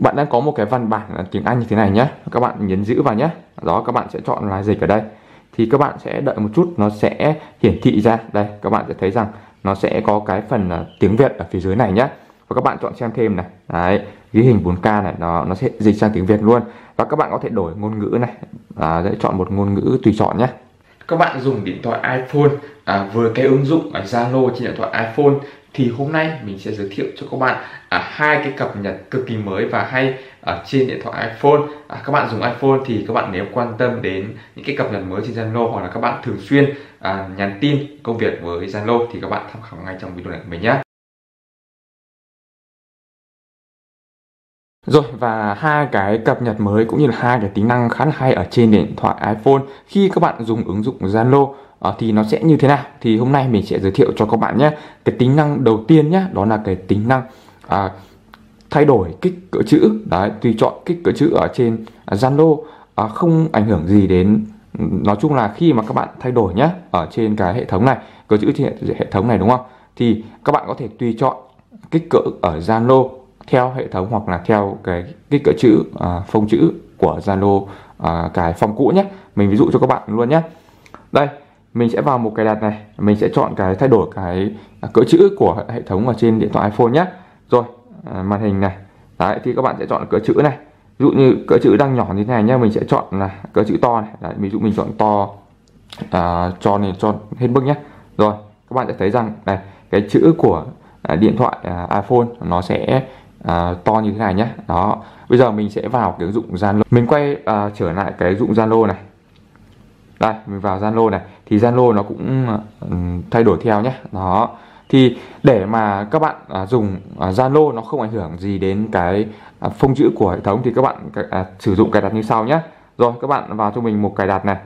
Bạn đang có một cái văn bản là tiếng Anh như thế này nhé, các bạn nhấn giữ vào nhé. Đó, các bạn sẽ chọn là dịch ở đây. Thì các bạn sẽ đợi một chút, nó sẽ hiển thị ra. Đây, các bạn sẽ thấy rằng nó sẽ có cái phần là tiếng Việt ở phía dưới này nhé. Và các bạn chọn xem thêm này. Đấy, ghi hình 4K này, nó sẽ dịch sang tiếng Việt luôn. Và các bạn có thể đổi ngôn ngữ này. Để chọn một ngôn ngữ tùy chọn nhé. Các bạn dùng điện thoại iPhone với cái ứng dụng Zalo trên điện thoại iPhone, thì hôm nay mình sẽ giới thiệu cho các bạn hai cái cập nhật cực kỳ mới và hay ở trên điện thoại iPhone. Các bạn dùng iPhone thì các bạn nếu quan tâm đến những cái cập nhật mới trên Zalo, hoặc là các bạn thường xuyên nhắn tin công việc với Zalo, thì các bạn tham khảo ngay trong video này của mình nhé. Rồi, và hai cái cập nhật mới cũng như là hai cái tính năng khá là hay ở trên điện thoại iPhone khi các bạn dùng ứng dụng Zalo thì nó sẽ như thế nào, thì hôm nay mình sẽ giới thiệu cho các bạn nhé. Cái tính năng đầu tiên nhé, đó là cái tính năng thay đổi kích cỡ chữ. Đấy, tùy chọn kích cỡ chữ ở trên Zalo không ảnh hưởng gì đến, nói chung là khi mà các bạn thay đổi nhé, ở trên cái hệ thống này, cỡ chữ trên hệ thống này, đúng không, thì các bạn có thể tùy chọn kích cỡ ở Zalo theo hệ thống, hoặc là theo cái kích cỡ chữ phông chữ của Zalo cái form cũ nhé. Mình ví dụ cho các bạn luôn nhé. Đây, mình sẽ vào một cài đặt này, mình sẽ chọn cái thay đổi cái cỡ chữ của hệ thống ở trên điện thoại iPhone nhé. Rồi, màn hình này. Đấy, thì các bạn sẽ chọn cỡ chữ này. Ví dụ như cỡ chữ đang nhỏ như thế này nhé, mình sẽ chọn là cỡ chữ to này. Đấy, ví dụ mình chọn to cho hết mức nhé. Rồi, các bạn sẽ thấy rằng này, cái chữ của điện thoại iPhone nó sẽ to như thế này nhé. Đó, bây giờ mình sẽ vào cái ứng dụng Zalo. Mình quay trở lại cái ứng dụng Zalo này. Đây, mình vào Zalo này, thì Zalo nó cũng thay đổi theo nhé. Đó, thì để mà các bạn dùng Zalo nó không ảnh hưởng gì đến cái phông chữ của hệ thống, thì các bạn sử dụng cài đặt như sau nhé. Rồi, các bạn vào cho mình một cài đặt này.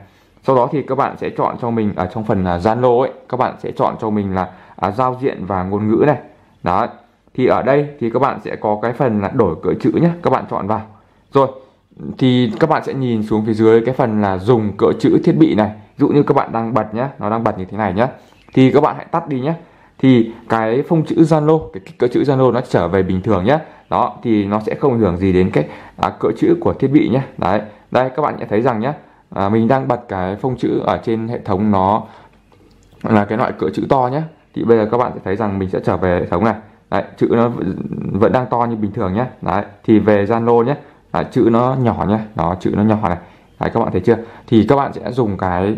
Sau đó thì các bạn sẽ chọn cho mình ở trong phần Zalo ấy, các bạn sẽ chọn cho mình là giao diện và ngôn ngữ này. Đó, thì ở đây thì các bạn sẽ có cái phần là đổi cỡ chữ nhé, các bạn chọn vào. Rồi, thì các bạn sẽ nhìn xuống phía dưới cái phần là dùng cỡ chữ thiết bị này. Ví dụ như các bạn đang bật nhé, nó đang bật như thế này nhé, thì các bạn hãy tắt đi nhé. Thì cái phông chữ Zalo, cái cỡ chữ Zalo nó trở về bình thường nhé. Đó, thì nó sẽ không ảnh hưởng gì đến cái cỡ chữ của thiết bị nhé. Đấy, đây các bạn sẽ thấy rằng nhé, mình đang bật cái phông chữ ở trên hệ thống nó là cái loại cỡ chữ to nhé. Thì bây giờ các bạn sẽ thấy rằng mình sẽ trở về hệ thống này. Đấy, chữ nó vẫn đang to như bình thường nhé. Đấy, thì về Zalo nhé, chữ nó nhỏ nhé, đó, chữ nó nhỏ này. Đấy, các bạn thấy chưa? Thì các bạn sẽ dùng cái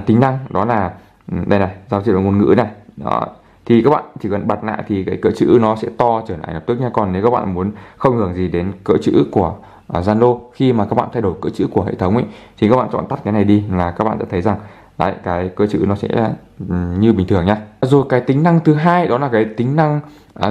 tính năng đó là đây này, giao diện và ngôn ngữ này. Đó, thì các bạn chỉ cần bật lại thì cái cỡ chữ nó sẽ to trở lại lập tức nha. Còn nếu các bạn muốn không ảnh hưởng gì đến cỡ chữ của Zalo khi mà các bạn thay đổi cỡ chữ của hệ thống ấy, thì các bạn chọn tắt cái này đi là các bạn sẽ thấy rằng đấy, cái cỡ chữ nó sẽ như bình thường nhá. Rồi cái tính năng thứ hai đó là cái tính năng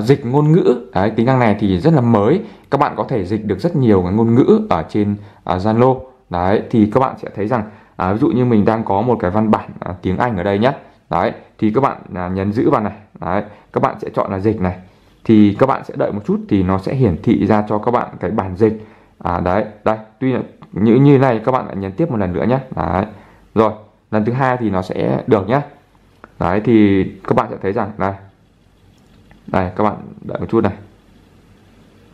dịch ngôn ngữ. Đấy, tính năng này thì rất là mới, các bạn có thể dịch được rất nhiều cái ngôn ngữ ở trên Zalo. Đấy, thì các bạn sẽ thấy rằng ví dụ như mình đang có một cái văn bản tiếng Anh ở đây nhé. Đấy, thì các bạn nhấn giữ vào này. Đấy, các bạn sẽ chọn là dịch này. Thì các bạn sẽ đợi một chút thì nó sẽ hiển thị ra cho các bạn cái bản dịch. Đấy, đây, tuy là như này các bạn lại nhấn tiếp một lần nữa nhé. Đấy, rồi lần thứ hai thì nó sẽ được nhé. Đấy, thì các bạn sẽ thấy rằng đây, các bạn đợi một chút này,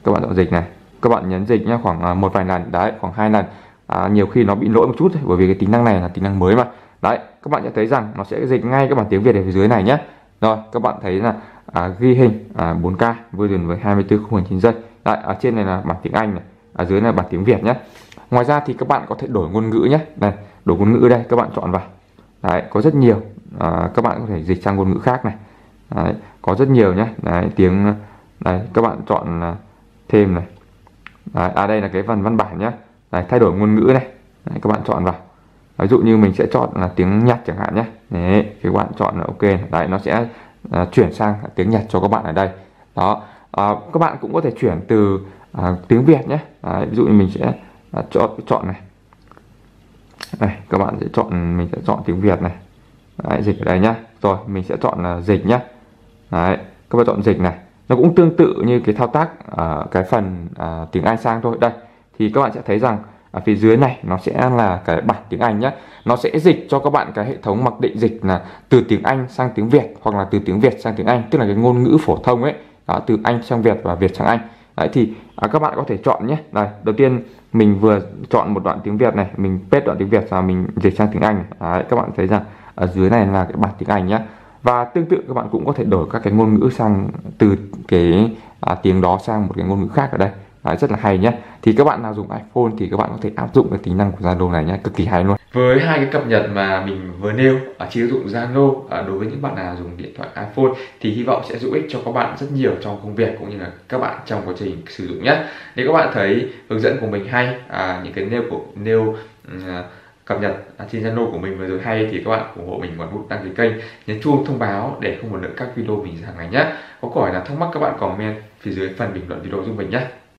các bạn chọn dịch này, các bạn nhấn dịch nhé, khoảng một vài lần, đấy, khoảng 2 lần. Nhiều khi nó bị lỗi một chút thôi, bởi vì cái tính năng này là tính năng mới mà. Đấy, các bạn sẽ thấy rằng nó sẽ dịch ngay cái bản tiếng Việt ở phía dưới này nhé. Rồi, các bạn thấy là ghi hình 4K version với 24 khung hình trên giây. Đấy, ở trên này là bản tiếng Anh này, ở dưới này là bản tiếng Việt nhé. Ngoài ra thì các bạn có thể đổi ngôn ngữ nhé. Đây, đổi ngôn ngữ đây, các bạn chọn vào. Đấy, có rất nhiều, các bạn có thể dịch sang ngôn ngữ khác này. Đấy, có rất nhiều nhé. Đấy, tiếng đây, các bạn chọn thêm này. Đấy, đây là cái văn bản nhé. Đấy, thay đổi ngôn ngữ này. Đấy, các bạn chọn vào. Ví dụ như mình sẽ chọn là tiếng Nhật chẳng hạn nhé. Đấy, các bạn chọn là ok. Đấy, nó sẽ chuyển sang tiếng Nhật cho các bạn ở đây. Đó, các bạn cũng có thể chuyển từ tiếng Việt nhé. Đấy, ví dụ như mình sẽ chọn này. Đây, các bạn sẽ chọn, mình sẽ chọn tiếng Việt này. Đấy, dịch ở đây nhá. Rồi, mình sẽ chọn là dịch nhá. Đấy, các bạn chọn dịch này. Nó cũng tương tự như cái thao tác ở cái phần tiếng Anh sang thôi. Đây, thì các bạn sẽ thấy rằng ở phía dưới này nó sẽ là cái bản tiếng Anh nhé. Nó sẽ dịch cho các bạn cái hệ thống mặc định dịch là từ tiếng Anh sang tiếng Việt, hoặc là từ tiếng Việt sang tiếng Anh, tức là cái ngôn ngữ phổ thông ấy. Đó, từ Anh sang Việt và Việt sang Anh. Đấy, thì các bạn có thể chọn nhé. Đây, đầu tiên mình vừa chọn một đoạn tiếng Việt này, mình paste đoạn tiếng Việt và mình dịch sang tiếng Anh. Đấy, các bạn thấy rằng ở dưới này là cái bản tiếng Anh nhé. Và tương tự các bạn cũng có thể đổi các cái ngôn ngữ sang từ cái tiếng đó sang một cái ngôn ngữ khác ở đây. Đấy, rất là hay nhé. Thì các bạn nào dùng iPhone thì các bạn có thể áp dụng cái tính năng của Zalo này nhé, cực kỳ hay luôn. Với hai cái cập nhật mà mình vừa nêu chỉ ứng dụng Zalo đối với những bạn nào dùng điện thoại iPhone thì hy vọng sẽ giúp ích cho các bạn rất nhiều trong công việc cũng như là các bạn trong quá trình sử dụng nhé. Nếu các bạn thấy hướng dẫn của mình hay, những cái nêu cập nhật trên Zalo của mình vừa rồi hay thì các bạn ủng hộ mình bằng nút đăng ký kênh, nhấn chuông thông báo để không bỏ lỡ các video mình ra hàng ngày nhé. Có câu hỏi nào thắc mắc các bạn comment phía dưới phần bình luận video giúp mình nhé.